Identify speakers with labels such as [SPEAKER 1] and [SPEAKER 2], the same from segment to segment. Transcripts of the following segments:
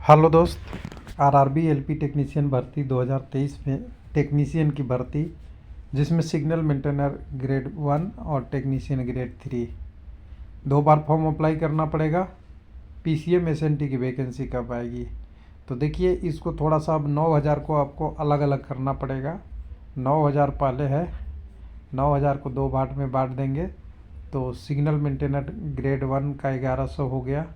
[SPEAKER 1] Hello दोस्त। RRB LP technician भर्ती 2023 में टेक्नीशियन की भर्ती, जिसमें सिग्नल मेंटेनर ग्रेड 1 और टेक्नीशियन ग्रेड 3 दो बार फॉर्म अप्लाई करना पड़ेगा। पीसीएम एसएनटी की वैकेंसी कब आएगी? तो देखिए, इसको थोड़ा सा अब 9000 को आपको अलग अलग करना पड़ेगा। 9000 पहले है, 9000 को दो भाग में बांट देंगे तो सिग्नल मेंटेनर ग्रेड 1 का 1100 हो गया।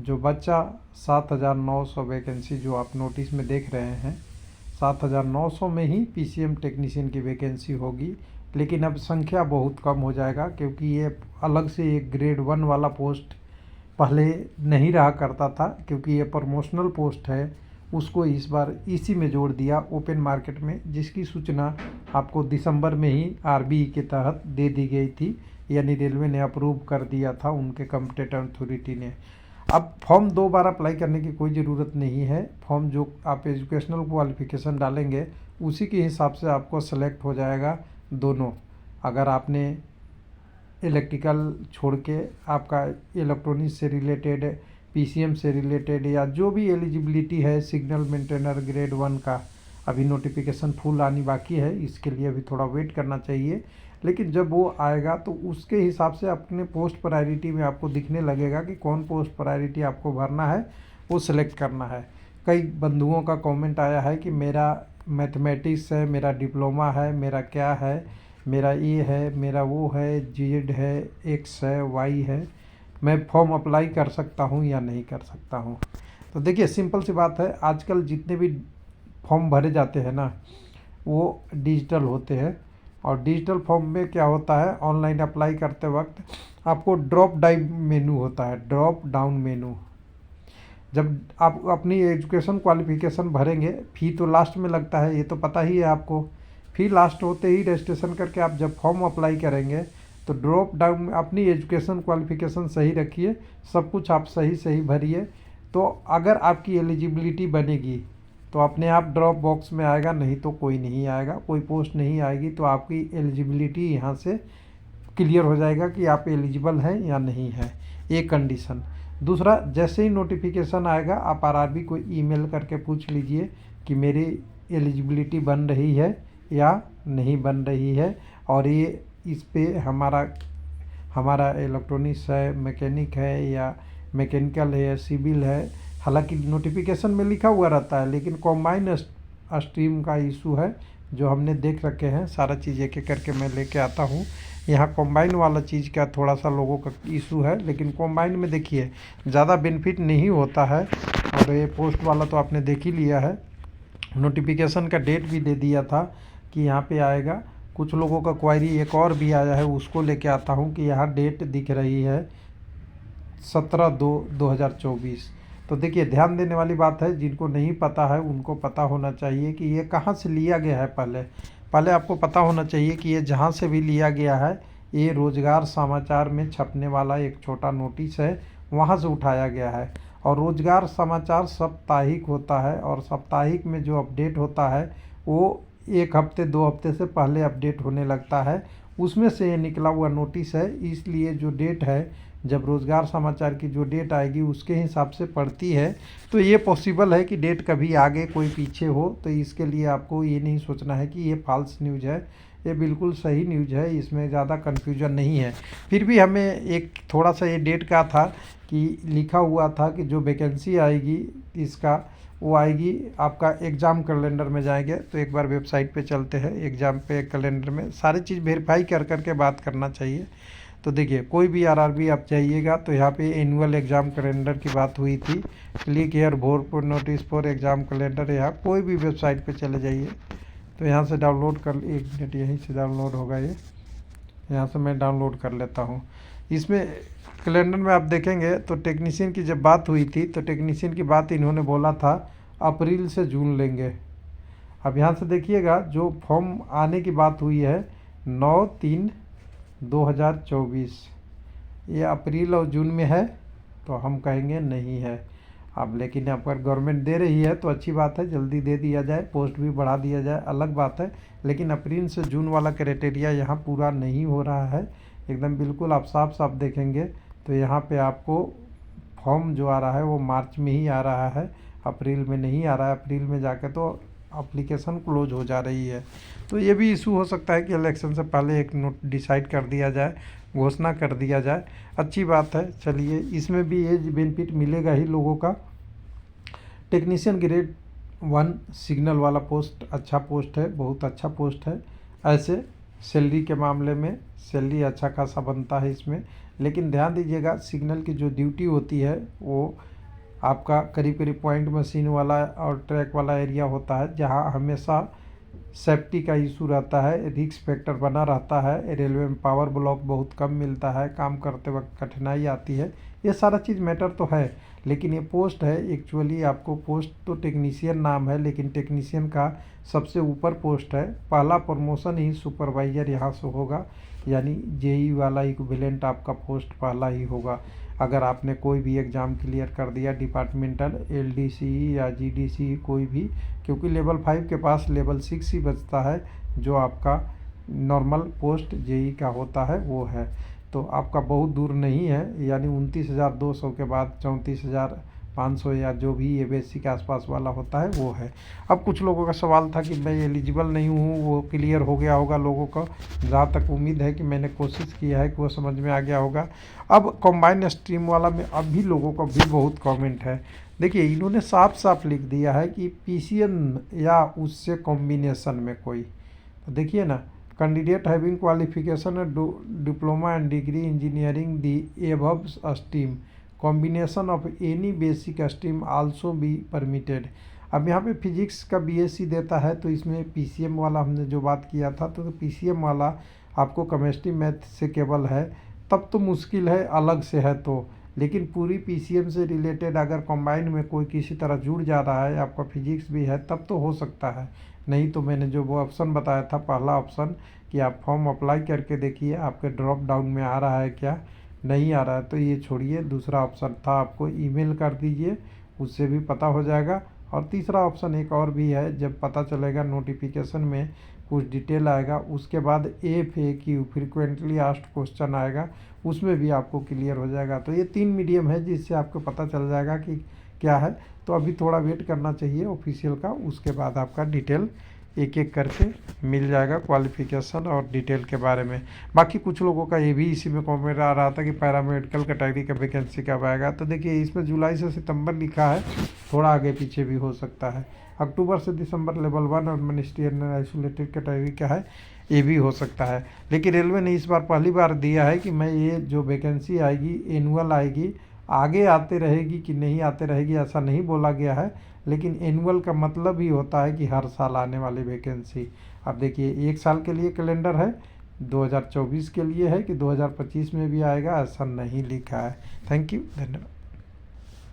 [SPEAKER 1] जो बच्चा 7900 वैकेंसी जो आप नोटिस में देख रहे हैं, 7900 में ही पीसीएम टेक्नीशियन की वैकेंसी होगी। लेकिन अब संख्या बहुत कम हो जाएगा, क्योंकि ये अलग से एक ग्रेड 1 वाला पोस्ट पहले नहीं रहा करता था, क्योंकि ये प्रमोशनल पोस्ट है। उसको इस बार इसी में जोड़ दिया ओपन मार्केट में, जिसकी सूचना आपको दिसंबर में ही आरबीई के तहत दे दी गई थी, यानी रेलवे ने अप्रूव कर दिया था, उनके कॉम्पिटेंट अथॉरिटी ने। अब फॉर्म दो बार अप्लाई करने की कोई ज़रूरत नहीं है। फॉर्म जो आप एजुकेशनल क्वालिफ़िकेशन डालेंगे उसी के हिसाब से आपको सेलेक्ट हो जाएगा दोनों। अगर आपने इलेक्ट्रिकल छोड़ के आपका इलेक्ट्रॉनिक्स से रिलेटेड, पीसीएम से रिलेटेड, या जो भी एलिजिबिलिटी है सिग्नल मेंटेनर ग्रेड 1 का, अभी नोटिफिकेशन फुल आनी बाकी है, इसके लिए अभी थोड़ा वेट करना चाहिए। लेकिन जब वो आएगा तो उसके हिसाब से अपने पोस्ट प्रायोरिटी में आपको दिखने लगेगा कि कौन पोस्ट प्रायोरिटी आपको भरना है, वो सिलेक्ट करना है। कई बंधुओं का कमेंट आया है कि मेरा मैथमेटिक्स है, मेरा डिप्लोमा है, मेरा क्या है, मेरा ये है, मेरा वो है, जेड है, एक्स है, वाई है, मैं फॉर्म अप्लाई कर सकता हूँ या नहीं कर सकता हूँ? तो देखिए, सिंपल सी बात है, आजकल जितने भी फॉर्म भरे जाते हैं ना, वो डिजिटल होते हैं। और डिजिटल फॉर्म में क्या होता है, ऑनलाइन अप्लाई करते वक्त आपको ड्रॉप डाउन मेनू होता है, ड्रॉप डाउन मेनू। जब आप अपनी एजुकेशन क्वालिफिकेशन भरेंगे, फ़ी तो लास्ट में लगता है, ये तो पता ही है आपको। फ़ी लास्ट होते ही रजिस्ट्रेशन करके आप जब फॉर्म अप्लाई करेंगे तो ड्रॉप डाउन में अपनी एजुकेशन क्वालिफिकेशन सही रखिए, सब कुछ आप सही सही भरिए। तो अगर आपकी एलिजिबिलिटी बनेगी तो अपने आप ड्रॉप बॉक्स में आएगा, नहीं तो कोई नहीं आएगा, कोई पोस्ट नहीं आएगी। तो आपकी एलिजिबिलिटी यहाँ से क्लियर हो जाएगा कि आप एलिजिबल हैं या नहीं है, एक कंडीशन। दूसरा, जैसे ही नोटिफिकेशन आएगा आप आरआरबी को ईमेल करके पूछ लीजिए कि मेरी एलिजिबिलिटी बन रही है या नहीं बन रही है। और ये इस पे हमारा इलेक्ट्रॉनिक्स है, मैकेनिक है, या मैकेनिकल है, या सिविल है। हालांकि नोटिफिकेशन में लिखा हुआ रहता है, लेकिन कॉम्बाइन स्ट्रीम का इशू है जो हमने देख रखे हैं। सारा चीज़ एक एक करके मैं लेके आता हूँ। यहाँ कॉम्बाइन वाला चीज़ का थोड़ा सा लोगों का इशू है, लेकिन कॉम्बाइन में देखिए ज़्यादा बेनिफिट नहीं होता है। और ये पोस्ट वाला तो आपने देख ही लिया है, नोटिफिकेशन का डेट भी दे दिया था कि यहाँ पे आएगा। कुछ लोगों का क्वायरी एक और भी आया है, उसको लेके आता हूँ कि यहाँ डेट दिख रही है 17/2/2024। तो देखिए, ध्यान देने वाली बात है, जिनको नहीं पता है उनको पता होना चाहिए कि ये कहाँ से लिया गया है। पहले आपको पता होना चाहिए कि ये जहाँ से भी लिया गया है, ये रोज़गार समाचार में छपने वाला एक छोटा नोटिस है, वहाँ से उठाया गया है। और रोज़गार समाचार साप्ताहिक होता है, और साप्ताहिक में जो अपडेट होता है वो एक हफ्ते 2 हफ्ते से पहले अपडेट होने लगता है। उसमें से ये निकला हुआ नोटिस है, इसलिए जो डेट है, जब रोज़गार समाचार की जो डेट आएगी उसके हिसाब से पड़ती है। तो ये पॉसिबल है कि डेट कभी आगे कोई पीछे हो, तो इसके लिए आपको ये नहीं सोचना है कि ये फॉल्स न्यूज़ है, ये बिल्कुल सही न्यूज़ है, इसमें ज़्यादा कन्फ्यूजन नहीं है। फिर भी हमें एक थोड़ा सा ये डेट का था कि लिखा हुआ था कि जो वैकेंसी आएगी इसका, वो आएगी आपका एग्ज़ाम कैलेंडर में जाएंगे। तो एक बार वेबसाइट पे चलते हैं, एग्ज़ाम पे कैलेंडर में सारी चीज़ वेरीफाई कर के बात करना चाहिए। तो देखिए, कोई भी आरआरबी आप जाइएगा तो यहाँ पे एनुअल एग्ज़ाम कैलेंडर की बात हुई थी, क्लिक हेयर भोरपुर नोटिस फॉर एग्ज़ाम कैलेंडर। यहाँ कोई भी वेबसाइट पे चले जाइए तो यहाँ से डाउनलोड कर, 1 मिनट, यहीं से डाउनलोड होगा ये, यहाँ से मैं डाउनलोड कर लेता हूँ। इसमें कैलेंडर में आप देखेंगे तो टेक्नीशियन की जब बात हुई थी तो टेक्नीशियन की बात इन्होंने बोला था अप्रैल से जून लेंगे। अब यहाँ से देखिएगा, जो फॉर्म आने की बात हुई है 9/3/2024, ये अप्रैल और जून में है, तो हम कहेंगे नहीं है। अब लेकिन अगर गवर्नमेंट दे रही है तो अच्छी बात है, जल्दी दे दिया जाए, पोस्ट भी बढ़ा दिया जाए, अलग बात है। लेकिन अप्रैल से जून वाला क्राइटेरिया यहाँ पूरा नहीं हो रहा है, एकदम बिल्कुल आप साफ साफ देखेंगे तो यहाँ पे आपको फॉर्म जो आ रहा है वो मार्च में ही आ रहा है। अप्रैल में नहीं आ रहा है, अप्रैल में जाके तो एप्लीकेशन क्लोज हो जा रही है। तो ये भी इशू हो सकता है कि इलेक्शन से पहले एक नोट डिसाइड कर दिया जाए, घोषणा कर दिया जाए। अच्छी बात है, चलिए इसमें भी एज बेनिफिट मिलेगा ही लोगों का। टेक्नीशियन ग्रेड 1 सिग्नल वाला पोस्ट अच्छा पोस्ट है, बहुत अच्छा पोस्ट है। ऐसे सैलरी के मामले में सैलरी अच्छा खासा बनता है इसमें, लेकिन ध्यान दीजिएगा सिग्नल की जो ड्यूटी होती है वो आपका करीब करीब पॉइंट मशीन वाला और ट्रैक वाला एरिया होता है, जहां हमेशा सेफ्टी का इशू रहता है, रिस्क फैक्टर बना रहता है। रेलवे में पावर ब्लॉक बहुत कम मिलता है, काम करते वक्त कठिनाई आती है, ये सारा चीज़ मैटर तो है। लेकिन ये पोस्ट है एक्चुअली, आपको पोस्ट तो टेक्नीशियन नाम है, लेकिन टेक्नीशियन का सबसे ऊपर पोस्ट है। पहला प्रमोशन ही सुपरवाइजर यहाँ से होगा, यानी जेई वाला इक्विवेलेंट आपका पोस्ट पहला ही होगा। अगर आपने कोई भी एग्ज़ाम क्लियर कर दिया डिपार्टमेंटल, एलडीसी या जीडीसी कोई भी, क्योंकि लेवल 5 के पास लेवल 6 ही बचता है जो आपका नॉर्मल पोस्ट जेई का होता है वो है। तो आपका बहुत दूर नहीं है, यानी 29,200 के बाद 34,500 या जो भी ये बेसिक के आसपास वाला होता है वो है। अब कुछ लोगों का सवाल था कि मैं एलिजिबल नहीं हूँ, वो क्लियर हो गया होगा लोगों को। जहाँ तक उम्मीद है कि मैंने कोशिश किया है कि वो समझ में आ गया होगा। अब कंबाइंड स्ट्रीम वाला में अब भी लोगों का भी बहुत कमेंट है। देखिए इन्होंने साफ साफ लिख दिया है कि पीसीएम या उससे कॉम्बिनेशन में कोई, तो देखिए ना, candidate having qualification diploma and degree engineering the above stream combination of any basic stream also be permitted. अब यहाँ पे फिजिक्स का बीएससी देता है, तो इसमें पीसीएम वाला हमने जो बात किया था, तो पीसीएम वाला आपको केमिस्ट्री मैथ से केवल है, तब तो मुश्किल है, अलग से है तो। लेकिन पूरी पीसीएम से रिलेटेड अगर कंबाइंड में कोई किसी तरह जुड़ जा रहा है, आपका फिजिक्स भी है, तब तो हो सकता है। नहीं तो मैंने जो वो ऑप्शन बताया था पहला ऑप्शन कि आप फॉर्म अप्लाई करके देखिए आपके ड्रॉप डाउन में आ रहा है क्या, नहीं आ रहा है तो ये छोड़िए। दूसरा ऑप्शन था आपको ईमेल कर दीजिए, उससे भी पता हो जाएगा। और तीसरा ऑप्शन एक और भी है, जब पता चलेगा नोटिफिकेशन में कुछ डिटेल आएगा, उसके बाद FAQ फ्रीक्वेंटली आस्क्ड क्वेश्चन आएगा, उसमें भी आपको क्लियर हो जाएगा। तो ये 3 मीडियम है जिससे आपको पता चल जाएगा कि क्या है। तो अभी थोड़ा वेट करना चाहिए ऑफिशियल का, उसके बाद आपका डिटेल एक एक करके मिल जाएगा क्वालिफिकेशन और डिटेल के बारे में। बाकी कुछ लोगों का ये भी इसी में कमेंट आ रहा था कि पैरामेडिकल कैटेगरी का वैकेंसी कब आएगा। तो देखिए इसमें जुलाई से सितंबर लिखा है, थोड़ा आगे पीछे भी हो सकता है। अक्टूबर से दिसंबर लेवल 1 और मिनिस्ट्रियल आइसोलेटेड कैटेगरी का है, ये भी हो सकता है। लेकिन रेलवे ने इस बार पहली बार दिया है कि मैं ये जो वैकेंसी आएगी एनुअल आएगी, आगे आते रहेगी कि नहीं आते रहेगी ऐसा नहीं बोला गया है, लेकिन एनुअल का मतलब ही होता है कि हर साल आने वाली वैकेंसी। अब देखिए 1 साल के लिए कैलेंडर है, 2024 के लिए है कि 2025 में भी आएगा, ऐसा नहीं लिखा है। थैंक यू, धन्यवाद।